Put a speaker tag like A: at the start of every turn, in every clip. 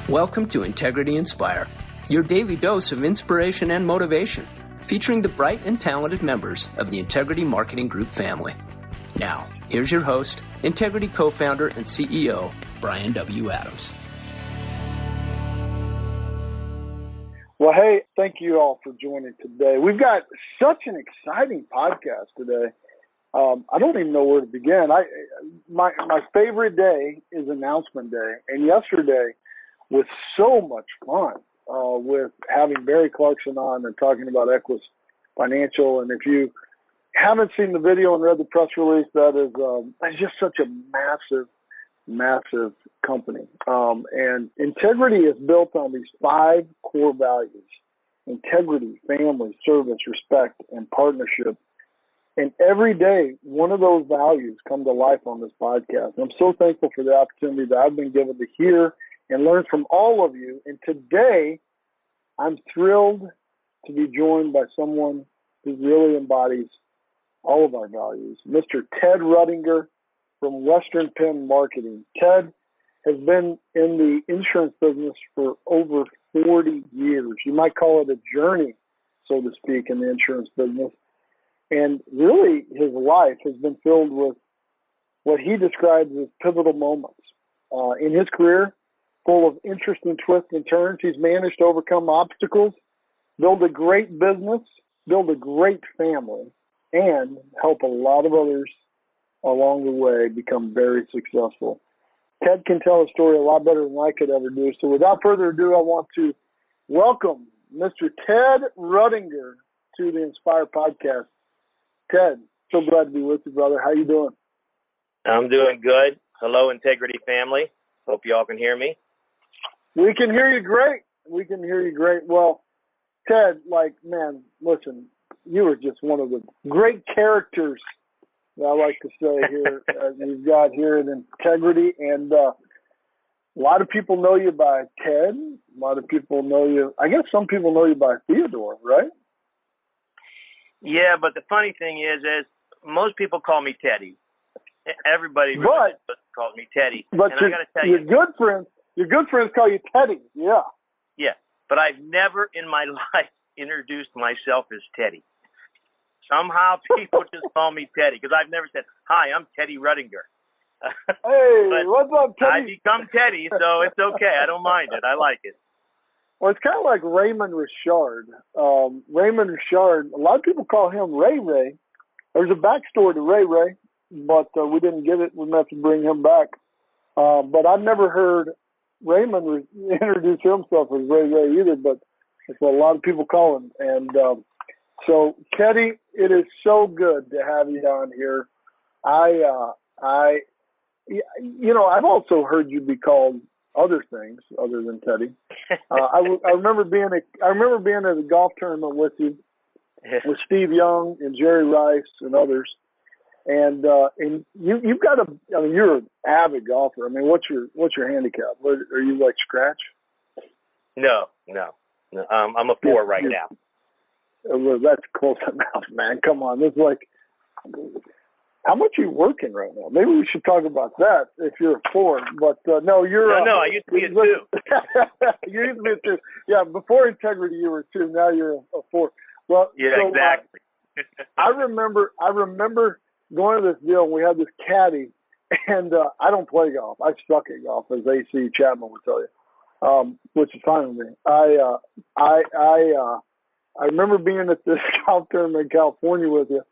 A: Welcome to Integrity Inspire, your daily dose of inspiration and motivation, featuring the bright and talented members of the Integrity Marketing Group family. Now, here's your host, Integrity co-founder and CEO, Bryan W. Adams.
B: Well, hey, thank you all for joining today. We've got such an exciting podcast today. I don't even know where to begin. My favorite day is announcement day, and yesterday was so much fun with having Barry Clarkson on and talking about Equus Financial. And if you haven't seen the video and read the press release, that is it's just such a massive company. And integrity is built on these 5 core values: integrity, family, service, respect, and partnership. And every day, one of those values come to life on this podcast. And I'm so thankful for the opportunity that I've been given to hear and learn from all of you. And today, I'm thrilled to be joined by someone who really embodies all of our values, Mr. Ted Ruttinger from Western Penn Marketing. Ted has been in the insurance business for over 40 years. You might call it a journey, so to speak, in the insurance business. And really, his life has been filled with what he describes as pivotal moments. In his career, full of interesting twists and turns, he's managed to overcome obstacles, build a great business, build a great family, and help a lot of others along the way become very successful. Ted can tell a story a lot better than I could ever do. So without further ado, I want to welcome Mr. Ted Ruttinger to the Inspire Podcast. Ted, so glad to be with you, brother. How you doing?
C: I'm doing good. Hello, Integrity family. Hope you all can hear me.
B: We can hear you great. Well, Ted, man, listen, you are just one of the great characters that I like to say here you've got here in Integrity. And a lot of people know you by Ted. A lot of people know you. I guess some people know you by Theodore, right?
C: Yeah, but the funny thing is most people call me Teddy. Everybody really calls me Teddy.
B: But
C: and I got to tell you,
B: your good friends call you Teddy. Yeah.
C: Yeah, but I've never in my life introduced myself as Teddy. Somehow people just call me Teddy because I've never said, "Hi, I'm Teddy Ruttinger."
B: Hey, what's up, Teddy?
C: I become Teddy, so it's okay. I don't mind it. I like it.
B: Well, it's kind of like Raymond Richard. Raymond Richard, a lot of people call him Ray Ray. There's a backstory to Ray Ray, but we didn't get it. We have to bring him back. But I've never heard Raymond introduce himself as Ray Ray either, but it's what a lot of people call him. And so, Teddy, it is so good to have you on here. I've also heard you be called other things other than Teddy. I remember being at a golf tournament with you, with Steve Young and Jerry Rice and others. And you've got you're an avid golfer. I mean, what's your handicap? Are you like scratch?
C: No. I'm a 4 right now.
B: Well, that's close enough, man. Come on. It's like, how much are you working right now? Maybe we should talk about that if you're a 4. But no, you're
C: no. I used to be a 2.
B: You used to be a 2. Yeah, before Integrity, you were a 2. Now you're a 4. Well,
C: yeah, so, exactly.
B: I remember going to this deal. And we had this caddy, and I don't play golf. I suck at golf, as A.C. Chapman would tell you, which is fine with me. I remember being at this golf tournament in California with you.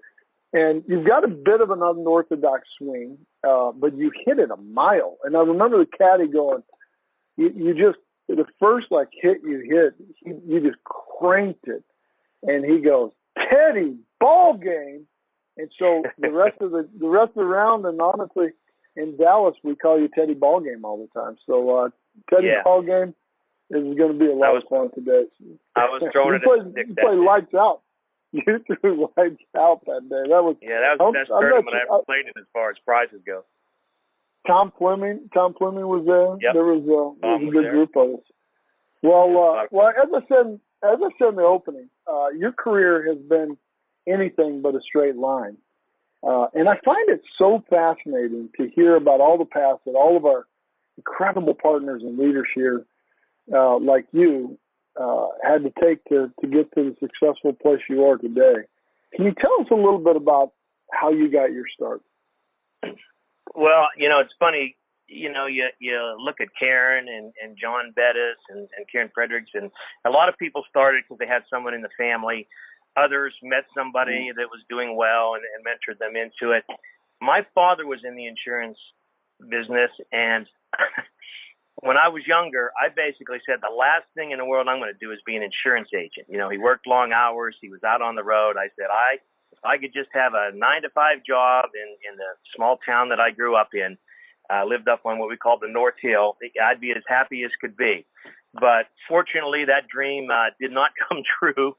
B: And you've got a bit of an unorthodox swing, but you hit it a mile. And I remember the caddy going, you just, the first hit you hit, you just cranked it. And he goes, Teddy, ball game. And so the rest of the round, and honestly, in Dallas, we call you Teddy Ball Game all the time. So Teddy Ball Game is going to be a lot of fun today.
C: I was throwing
B: you played lights out. You threw lights out that day. That was
C: the best tournament I ever played in as far as prizes go.
B: Tom Fleming was there.
C: Yep.
B: There was a good group of us. Well, as I said in the opening, your career has been anything but a straight line, and I find it so fascinating to hear about all the past that all of our incredible partners and leaders here like you had to take to get to the successful place you are today. Can you tell us a little bit about how you got your start?
C: Well, it's funny. You look at Karen and John Bettis and Karen Fredericks, and a lot of people started because they had someone in the family. Others met somebody that was doing well and mentored them into it. My father was in the insurance business, and when I was younger, I basically said the last thing in the world I'm going to do is be an insurance agent. He worked long hours. He was out on the road. I said, if I could just have a 9-to-5 job in the small town that I grew up in, lived up on what we call the North Hill, I'd be as happy as could be. But fortunately, that dream did not come true,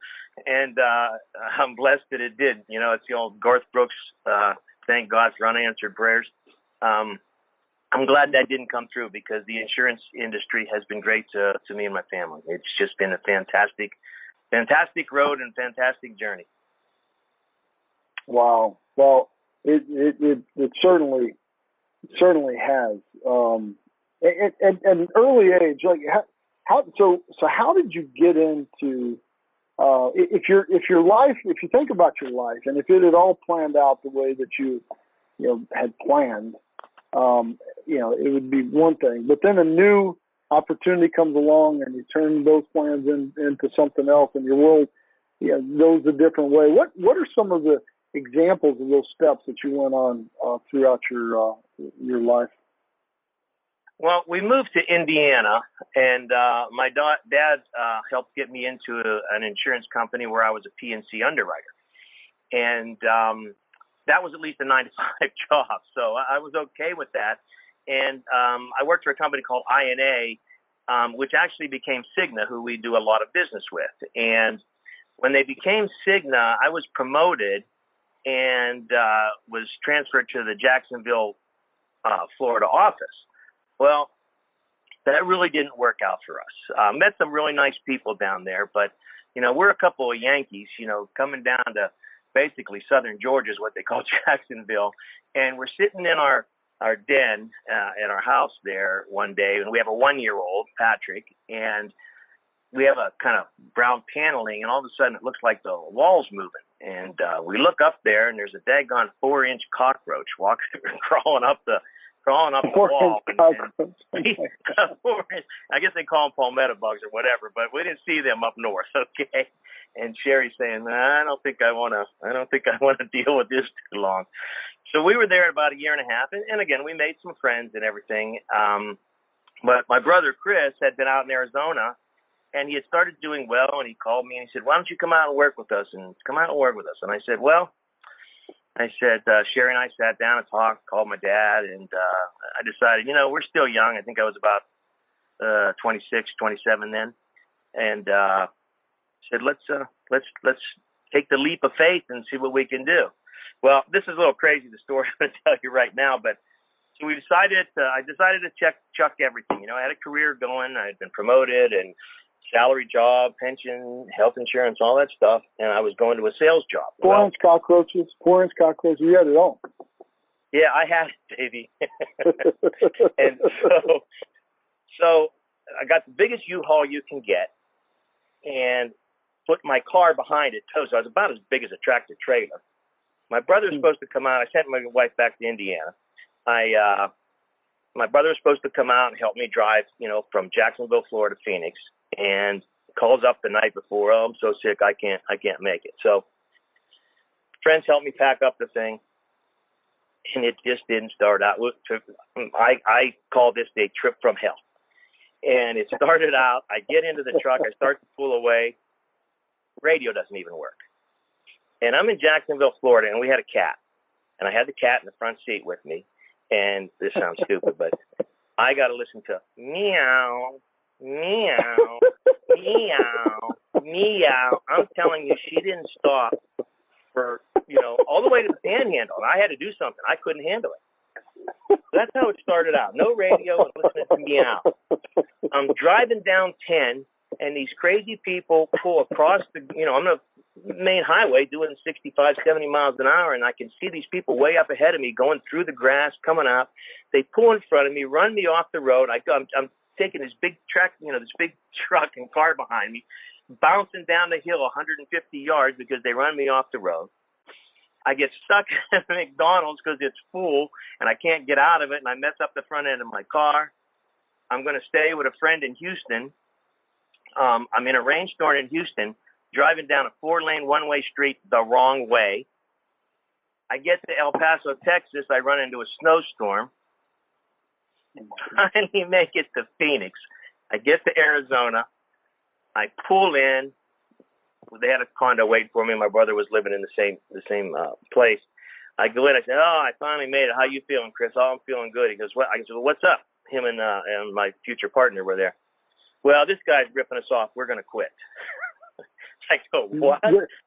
C: and I'm blessed that it did. It's the old Garth Brooks, thank God for unanswered prayers. I'm glad that didn't come through because the insurance industry has been great to me and my family. It's just been a fantastic road and fantastic journey.
B: Wow. Well, it certainly has. At an early age, like how did you get into if you think about your life and if it had all planned out the way that you had planned, it would be one thing. But then a new opportunity comes along and you turn those plans into something else, and your world goes a different way. What are some of the examples of those steps that you went on throughout your life?
C: Well, we moved to Indiana, and my dad helped get me into an insurance company where I was a P&C underwriter. And that was at least a 9-to-5 job, so I was okay with that. And I worked for a company called INA, which actually became Cigna, who we do a lot of business with. And when they became Cigna, I was promoted and was transferred to the Jacksonville, Florida office. Well, that really didn't work out for us. Met some really nice people down there, but, we're a couple of Yankees, coming down to basically southern Georgia is what they call Jacksonville. And we're sitting in our den at our house there one day, and we have a 1-year-old, Patrick, and we have a kind of brown paneling, and all of a sudden it looks like the wall's moving. And we look up there, and there's a daggone 4-inch cockroach crawling up the wall. I guess they call them palmetto bugs or whatever, but we didn't see them up north. Okay. And Sherry's saying, I don't think I want to deal with this too long. So we were there about a year and a half. And again, we made some friends and everything. But my brother, Chris, had been out in Arizona and he had started doing well. And he called me and he said, why don't you come out and work with us? And I said, Sherry and I sat down and talked, called my dad, and I decided, we're still young. I think I was about 26, 27 then, and said, let's take the leap of faith and see what we can do. Well, this is a little crazy, the story I'm going to tell you right now, but so I decided to chuck everything. I had a career going. I had been promoted and salary job, pension, health insurance, all that stuff, and I was going to a sales job.
B: 4-inch cockroaches, you had it all.
C: Yeah, I had it, baby. And so I got the biggest U-Haul you can get and put my car behind it, too, so I was about as big as a tractor trailer. My brother was supposed to come out. I sent my wife back to Indiana. My brother was supposed to come out and help me drive, from Jacksonville, Florida, to Phoenix, and calls up the night before, I'm so sick, I can't make it. So friends helped me pack up the thing, and it just didn't start out. I call this a trip from hell. And it started out, I get into the truck, I start to pull away, radio doesn't even work. And I'm in Jacksonville, Florida, and we had a cat. And I had the cat in the front seat with me. And this sounds stupid, but I got to listen to meow, meow, meow, meow. I'm telling you, she didn't stop for, all the way to the panhandle. And I had to do something. I couldn't handle it. That's how it started out. No radio and listening to meow. I'm driving down 10, and these crazy people pull across the, on the main highway doing 65, 70 miles an hour, and I can see these people way up ahead of me going through the grass, coming up. They pull in front of me, run me off the road. I'm taking this big truck and car behind me, bouncing down the hill 150 yards because they run me off the road. I get stuck at McDonald's because it's full and I can't get out of it, and I mess up the front end of my car. I'm going to stay with a friend in Houston. I'm in a rainstorm in Houston, driving down a 4-lane one-way street the wrong way. I get to El Paso, Texas. I run into a snowstorm. Finally make it to Phoenix. I get to Arizona. I pull in. They had a condo waiting for me. My brother was living in the same place. I go in. I said, "Oh, I finally made it. How you feeling, Chris?" "Oh, I'm feeling good." He goes, "What?" I said, "Well, what's up?" Him and my future partner were there. "Well, this guy's ripping us off. We're going to quit." I go, "What?"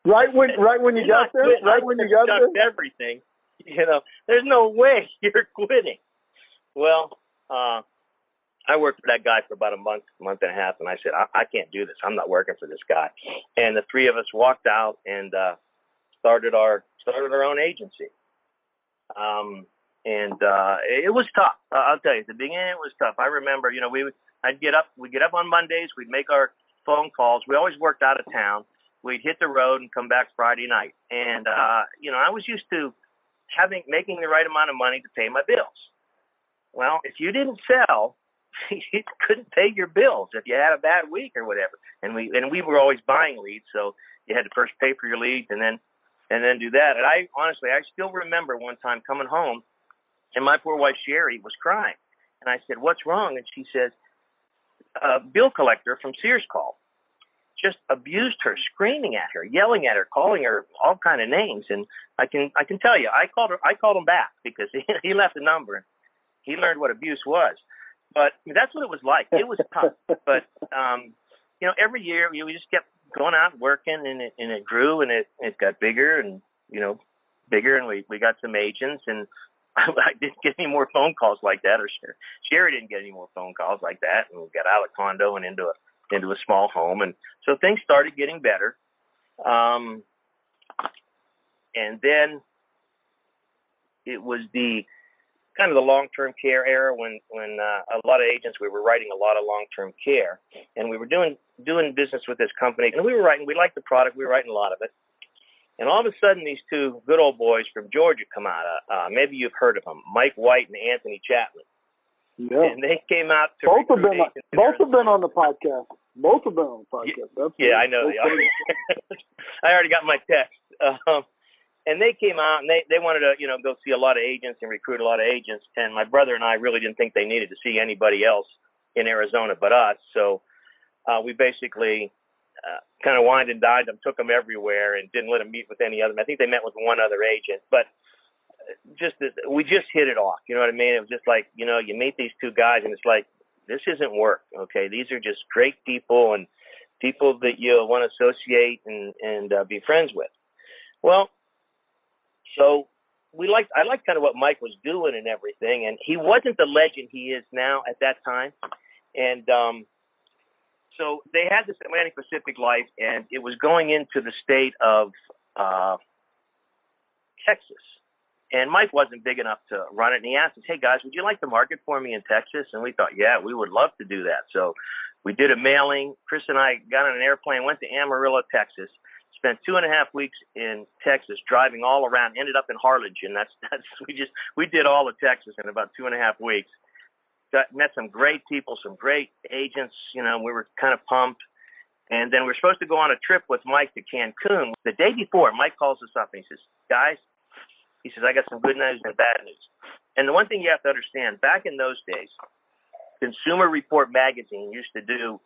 B: Right when you got there? Right when you got there?
C: Everything. There's no way you're quitting. Well, I worked for that guy for about a month and a half, and I said, I can't do this. I'm not working for this guy. And the three of us walked out and started our own agency. It was tough. I'll tell you, at the beginning it was tough. I remember, we'd get up on Mondays, we'd make our phone calls. We always worked out of town. We'd hit the road and come back Friday night. And I was used to making the right amount of money to pay my bills. Well, if you didn't sell, you couldn't pay your bills if you had a bad week or whatever. And we were always buying leads, so you had to first pay for your leads and then do that. And I still remember one time coming home, and my poor wife Sherry was crying, and I said, "What's wrong?" And she says, "A bill collector from Sears called, just abused her, screaming at her, yelling at her, calling her all kind of names." And I can tell you, I called him back because he left a number and he learned what abuse was. But that's what it was like. It was tough. But, every year we just kept going out and working, and it grew, and it got bigger and, bigger, and we got some agents. And I didn't get any more phone calls like that, or Sherry didn't get any more phone calls like that. And we got out of the condo and into a small home. And so things started getting better. And then it was the kind of the long-term care era when a lot of agents, we were writing a lot of long-term care, and we were doing business with this company, and we liked the product, we were writing a lot of it. And all of a sudden, these two good old boys from Georgia come out. Maybe you've heard of them, Mike White and Anthony Chapman.
B: Yeah.
C: And they came out to
B: both have been on the podcast. Both have been on the podcast.
C: Yeah, I know they are. I already got my text. And they came out and they wanted to, go see a lot of agents and recruit a lot of agents. And my brother and I really didn't think they needed to see anybody else in Arizona but us. So we basically kind of wined and dined them, took them everywhere, and didn't let them meet with any other. I think they met with one other agent, but we just hit it off. You know what I mean? It was just like, you meet these two guys and it's like, this isn't work. Okay, these are just great people and people that you want to associate and be friends with. Well. So I liked kind of what Mike was doing and everything, and he wasn't the legend he is now at that time. And so they had this Atlantic Pacific Life, and it was going into the state of Texas. And Mike wasn't big enough to run it, and he asked us, "Hey guys, would you like to market for me in Texas?" And we thought, yeah, we would love to do that. So we did a mailing. Chris and I got on an airplane, went to Amarillo, Texas. Spent 2.5 weeks in Texas, driving all around. Ended up in Harlingen. We did all of Texas in about 2.5 weeks. Met some great people, some great agents. We were kind of pumped. And then we were supposed to go on a trip with Mike to Cancun. The day before, Mike calls us up and he says, "Guys," he says, "I got some good news and bad news." And the one thing you have to understand, back in those days, Consumer Report magazine used to do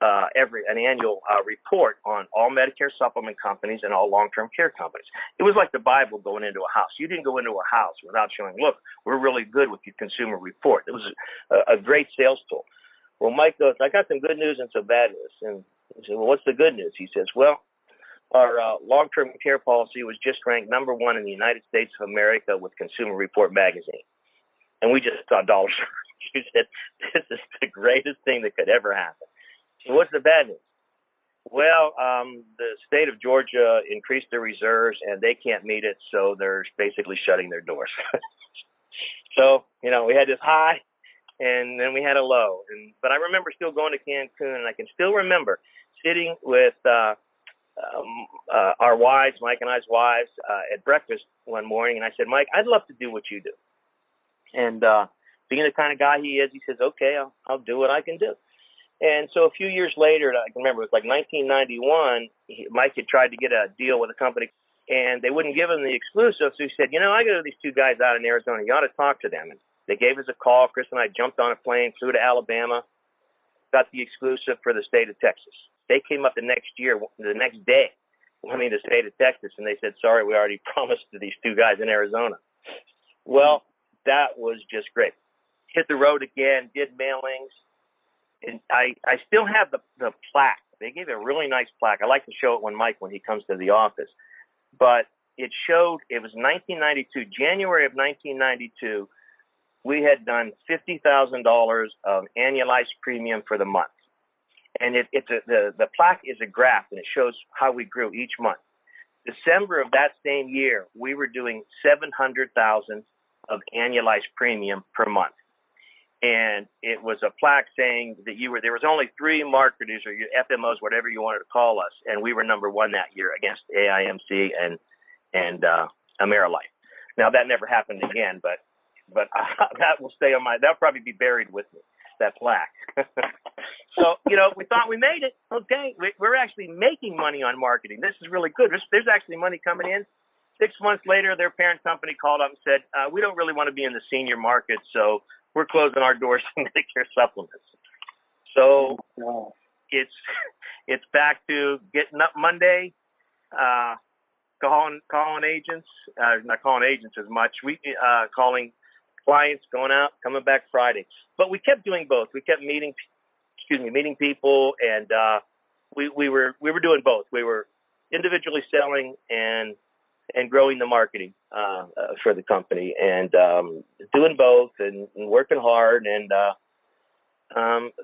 C: an annual report on all Medicare supplement companies and all long-term care companies. It was like the Bible going into a house. You didn't go into a house without showing, "Look, we're really good with your Consumer Report." It was a great sales tool. Well, Mike goes, "I got some good news and some bad news." And he said, "Well, what's the good news?" He says, "Well, our long-term care policy was just ranked number 1 in the United States of America with Consumer Report magazine." And we just saw dollars. He said, "This is the greatest thing that could ever happen." So what's the bad news? Well, the state of Georgia increased their reserves, and they can't meet it, so they're basically shutting their doors. So, we had this high, and then we had a low. But I remember still going to Cancun, and I can still remember sitting with our wives, Mike and I's wives, at breakfast one morning, and I said, Mike, I'd love to do what you do. And being the kind of guy he is, he says, okay, I'll do what I can do. And so a few years later, I can remember it was like 1991, Mike had tried to get a deal with a company, and they wouldn't give him the exclusive. So he said, I got these two guys out in Arizona. You ought to talk to them. And they gave us a call. Chris and I jumped on a plane, flew to Alabama, got the exclusive for the state of Texas. They came up the next day, wanting the state of Texas, and they said, sorry, we already promised to these two guys in Arizona. Well, that was just great. Hit the road again, did mailings, and I still have the plaque. They gave a really nice plaque. I like to show it when he comes to the office. But it showed, it was 1992, January of 1992, we had done $50,000 of annualized premium for the month. And the plaque is a graph, and it shows how we grew each month. December of that same year, we were doing $700,000 of annualized premium per month. And it was a plaque saying that there was only 3 marketers or your FMOs, whatever you wanted to call us, and we were number 1 that year against AIMC and AmeriLife. Now that never happened again, but that will stay on that'll probably be buried with me, that plaque. So, we thought we made it. Okay, we're actually making money on marketing. This is really good. There's actually money coming in. 6 months later, their parent company called up and said, we don't really want to be in the senior market, so we're closing our doors to Medicare supplements. So it's back to getting up Monday, calling agents, not calling agents as much. Calling clients, going out, coming back Friday. But we kept doing both. We kept meeting people, and we were doing both. We were individually selling and growing the marketing for the company, and doing both and working hard. And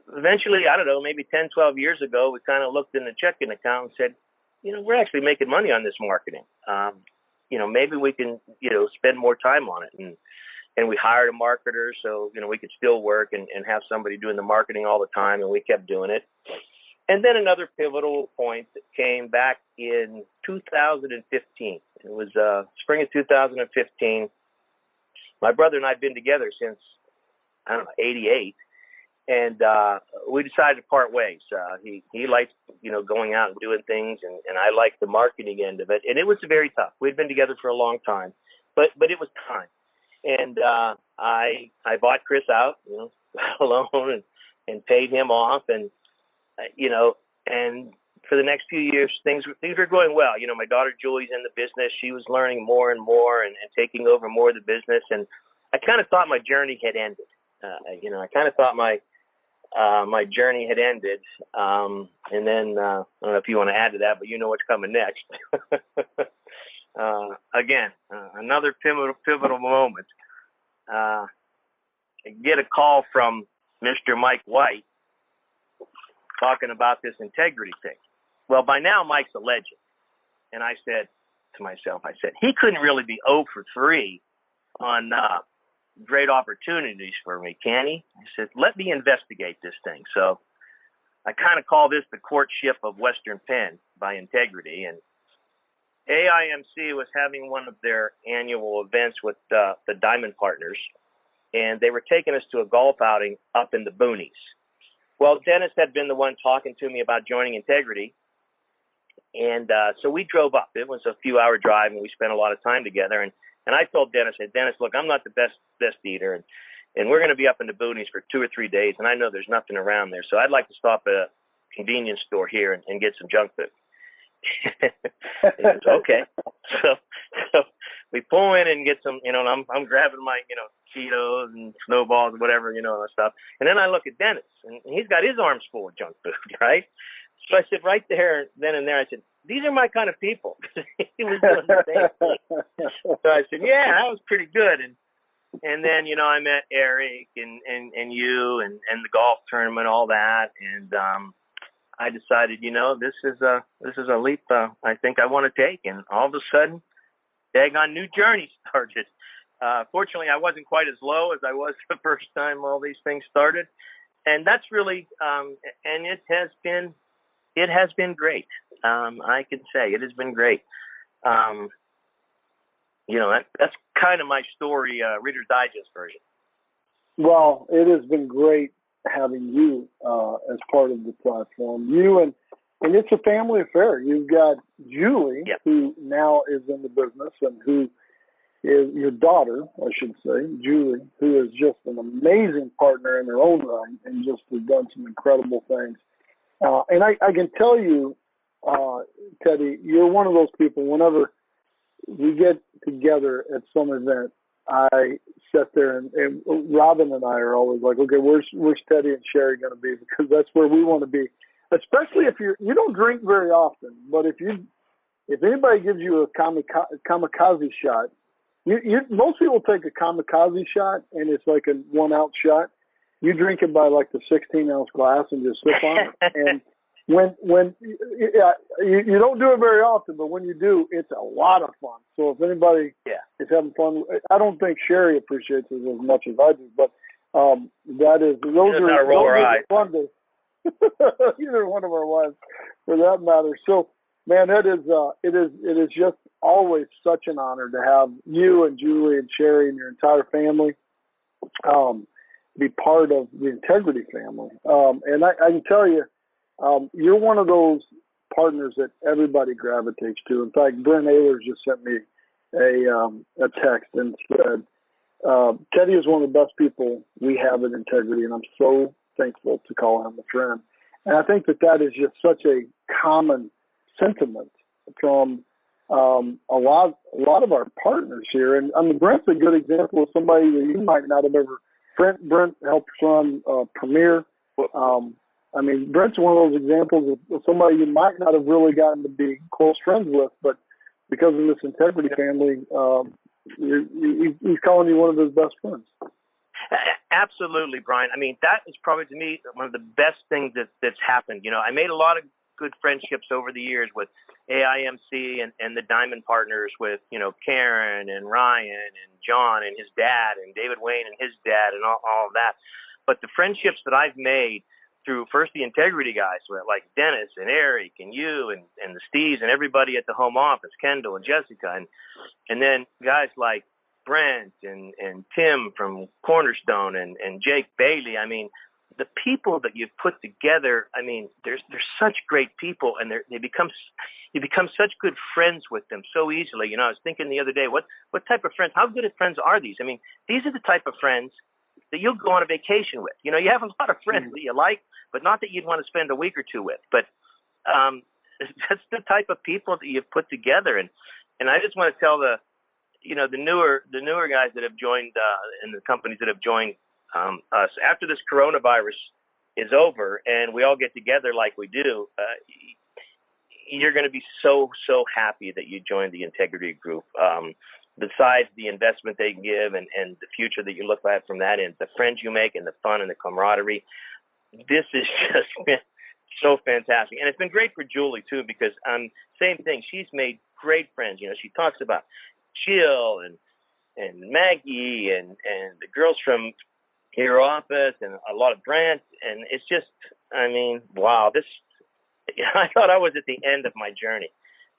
C: eventually, I don't know, maybe 10, 12 years ago, we kind of looked in the checking account and said, we're actually making money on this marketing. Maybe we can, spend more time on it. And we hired a marketer so, we could still work and have somebody doing the marketing all the time, and we kept doing it. And then another pivotal point that came back in 2015. It was spring of 2015. My brother and I have been together since, 88. And we decided to part ways. He liked, going out and doing things, and I liked the marketing end of it. And it was very tough. We'd been together for a long time, but it was time. And I bought Chris out, alone, and paid him off, and and for the next few years, things were going well. My daughter Julie's in the business; she was learning more and more, and taking over more of the business. And I kind of thought my journey had ended. I kind of thought my journey had ended. And then I don't know if you want to add to that, but what's coming next. Again, another pivotal moment. I get a call from Mr. Mike White talking about this integrity thing. Well, by now, Mike's a legend. And I said to myself, he couldn't really be 0 for 3 on great opportunities for me, can he? I said, let me investigate this thing. So I kind of call this the courtship of Western Penn by integrity. And AIMC was having one of their annual events with the Diamond Partners, and they were taking us to a golf outing up in the boonies. Well, Dennis had been the one talking to me about joining Integrity, and so we drove up. It was a few-hour drive, and we spent a lot of time together. And I told Dennis, Dennis, look, I'm not the best eater, and we're going to be up in the boonies for 2 or 3 days, and I know there's nothing around there, so I'd like to stop at a convenience store here and get some junk food. Okay. So we pull in and get some, and I'm grabbing my, Cheetos and Snowballs, whatever, and stuff. And then I look at Dennis, and he's got his arms full of junk food, right? So I said right there, then and there, I said, these are my kind of people. He was doing the same thing. So I said, yeah, that was pretty good. And then, I met Eric and you and the golf tournament, all that. And I decided, this is a leap I think I want to take. And all of a sudden, daggone new journey started. Fortunately, I wasn't quite as low as I was the first time all these things started, and that's really, and it has been great. I can say it has been great. That's kind of my story, Reader's Digest version.
B: Well, it has been great having you as part of the platform. You and it's a family affair. You've got Julie,
C: yep.
B: who now is in the business, and who is your daughter, I should say, Julie, who is just an amazing partner in her own right and just has done some incredible things. And I can tell you, Teddy, you're one of those people, whenever we get together at some event, I sit there and Robin and I are always like, okay, where's Teddy and Sherry going to be? Because that's where we want to be. Especially if you don't drink very often, but if anybody gives you a kamikaze shot, most people take a kamikaze shot and it's like a 1 ounce shot. You drink it by like the 16-ounce glass and just sip on it. And when you don't do it very often, but when you do, it's a lot of fun. So if anybody is having fun, I don't think Sherry appreciates it as much as I do, but those are fun days. Either one of our wives, for that matter. So, man, it is just always such an honor to have you and Julie and Sherry and your entire family be part of the Integrity family. And I can tell you, you're one of those partners that everybody gravitates to. In fact, Brent Ehlers just sent me a text and said, Teddy is one of the best people we have in Integrity, and I'm so thankful to call him a friend. And I think that is just such a common sentiment from a lot of our partners here. And I mean, Brent's a good example of somebody that you might not have ever. Brent helped run Premier. I mean, Brent's one of those examples of somebody you might not have really gotten to be close friends with, but because of this Integrity family, he's calling you one of his best friends.
C: Absolutely, Bryan. I mean, that is probably, to me, one of the best things that's happened. You know, I made a lot of good friendships over the years with AIMC and the Diamond Partners, with, you know, Karen and Ryan and John and his dad and David Wayne and his dad and all of that. But the friendships that I've made through first the Integrity guys, like Dennis and Eric and you and the Steves and everybody at the home office, Kendall and Jessica, and then guys like Brent and Tim from Cornerstone and Jake Bailey. I mean, the people that you've put together, I mean, they're such great people, and you become such good friends with them so easily. You know, I was thinking the other day, what type of friends, how good of friends are these? I mean, these are the type of friends that you'll go on a vacation with. You know, you have a lot of friends that you like, but not that you'd want to spend a week or two with. But that's the type of people that you've put together. And I just want to tell the newer guys that have joined and the companies that have joined us, after this coronavirus is over and we all get together like we do, you're going to be so happy that you joined the Integrity Group. Besides the investment they give and the future that you look at from that end, the friends you make and the fun and the camaraderie, this is just been so fantastic. And it's been great for Julie, too, because same thing. She's made great friends. You know, she talks about Jill and Maggie and the girls from your office and a lot of Brent. And it's just, I mean, wow, I thought I was at the end of my journey.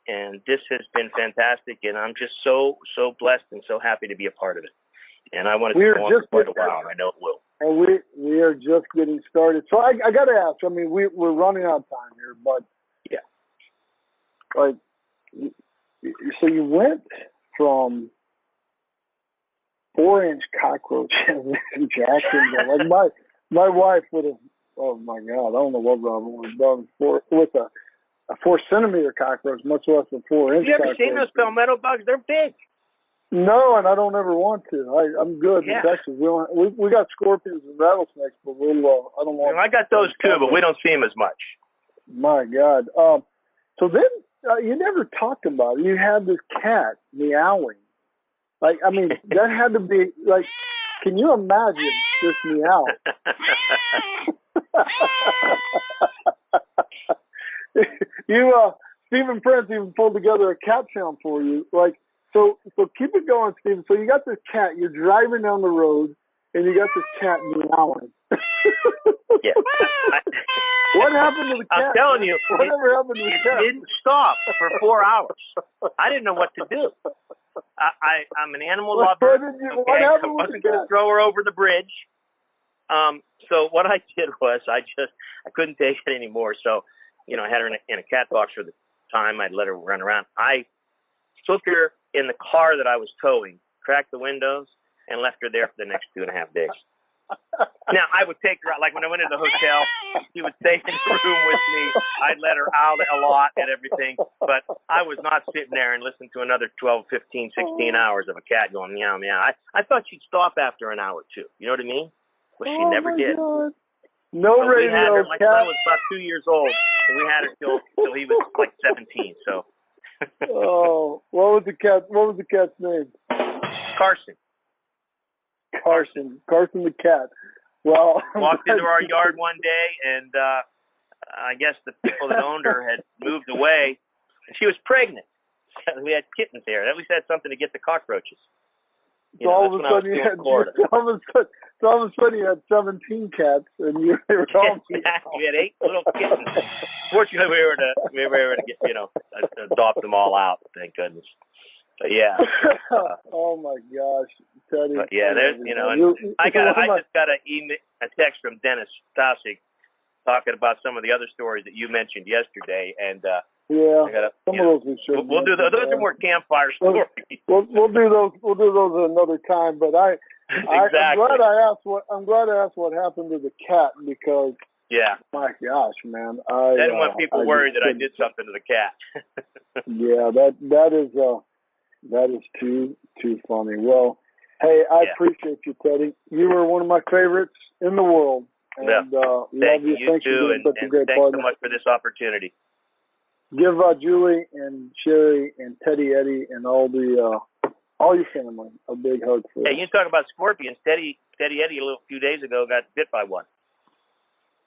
C: And this has been fantastic, and I'm just so blessed and so happy to be a part of it. And I want to go on for quite a while, and I know it will.
B: And we are just getting started. So I got to ask, I mean, we're running out of time here, but
C: yeah,
B: like, so you went from 4-inch cockroaches in Jacksonville. Like my wife would have, oh my God, I don't know what Robin would have done with a 4-centimeter cockroach, much less a 4-inch cockroach.
C: You ever seen those palmetto bugs? They're big.
B: No, and I don't ever want to. I'm good in Texas. We got scorpions and rattlesnakes, but I don't want.
C: I got those too, but we don't see them as much.
B: My God. So then you never talked about it. You had this cat meowing. Like, I mean, that had to be like. Can you imagine this meow? Stephen Prince even pulled together a cat sound for you. Like, So keep it going, Stephen. So you got this cat. You're driving down the road, and you got this cat meowing.
C: Yeah.
B: What happened to the cat?
C: I'm telling you,
B: whatever happened to the cat?
C: It didn't stop for 4 hours. I didn't know what to do. I'm an animal lover.
B: What happened
C: I wasn't going to throw her over the bridge. So what I did was I couldn't take it anymore. So, I had her in a cat box for the time. I'd let her run around. I took her in the car that I was towing, cracked the windows, and left her there for the next 2.5 days. Now, I would take her out. Like when I went into the hotel, she would stay in the room with me. I'd let her out a lot and everything. But I was not sitting there and listening to another 12, 15, 16 hours of a cat going meow, meow. I thought she'd stop after an hour or two. You know what I mean? But she never did.
B: God. No
C: so
B: radio.
C: My son was about 2 years old, and we had her till he was like 17. So.
B: Oh, what was the cat's name?
C: Carson
B: the cat. Well,
C: walked into our yard one day, and I guess the people that owned her had moved away, and she was pregnant. So we had kittens there. At least had something to get the cockroaches.
B: So all of a sudden you had 17 cats, and you were all
C: exactly. We had 8 little kittens. Fortunately, we were able to get adopt them all out. Thank goodness. But yeah.
B: Oh my gosh, Teddy.
C: But yeah, there's I just got a text from Dennis Taussig talking about some of the other stories that you mentioned yesterday, and
B: some of those we should.
C: We'll do those. Those are more campfire stories.
B: We'll do those. We'll do those another time. But
C: exactly.
B: I'm glad I asked what happened to the cat, because.
C: Yeah.
B: My gosh, man.
C: I didn't want people worried that I did something to the cat.
B: Yeah, that is too funny. Well, hey, I appreciate you, Teddy. You were one of my favorites in the world. And love you.
C: Thank you, and thanks so much for this opportunity.
B: Give Julie and Sherry and Teddy Eddie and all your family a big hug for
C: Hey, you talk about scorpions. Teddy Eddie a few days ago got bit by one.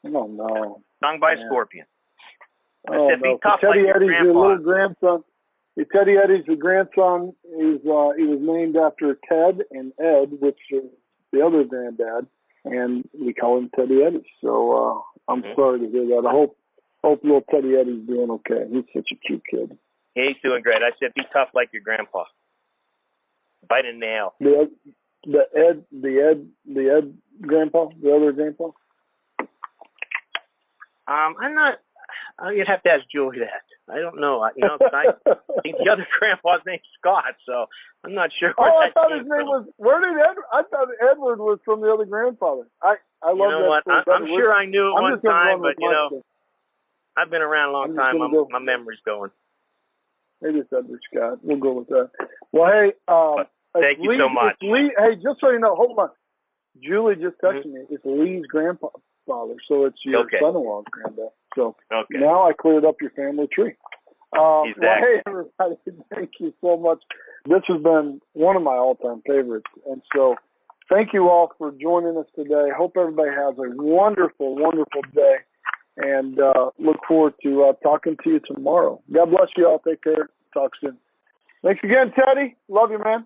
B: Oh no!
C: Stung by a scorpion.
B: Oh no! Teddy Eddie's your little grandson. Teddy Eddie's the grandson. He was named after Ted and Ed, which is the other granddad, and we call him Teddy Eddie. So I'm sorry to hear that. I hope little Teddy Eddie's doing okay. He's such a cute kid.
C: He's doing great. I said, be tough like your grandpa. Bite a nail.
B: The Ed grandpa, the other grandpa.
C: I'm not. You'd have to ask Julie that. I don't know. I think the other grandpa's name's Scott, so I'm not sure.
B: I thought his name was. Where did I thought Edward was from the other grandfather. I love
C: you know
B: that.
C: What? I'm sure I knew it one time, but I've been around a long time. My memory's going.
B: Maybe it's Edward Scott. We'll go with that. Well, hey,
C: thank you so much.
B: Hey, just so you know, hold on. Julie just texted me. It's Lee's grandfather, so it's your son-in-law's granddad. So now I cleared up your family tree. Well, hey, everybody, thank you so much. This has been one of my all-time favorites. And so thank you all for joining us today. Hope everybody has a wonderful, wonderful day. And look forward to talking to you tomorrow. God bless you all. Take care. Talk soon. Thanks again, Teddy. Love you, man.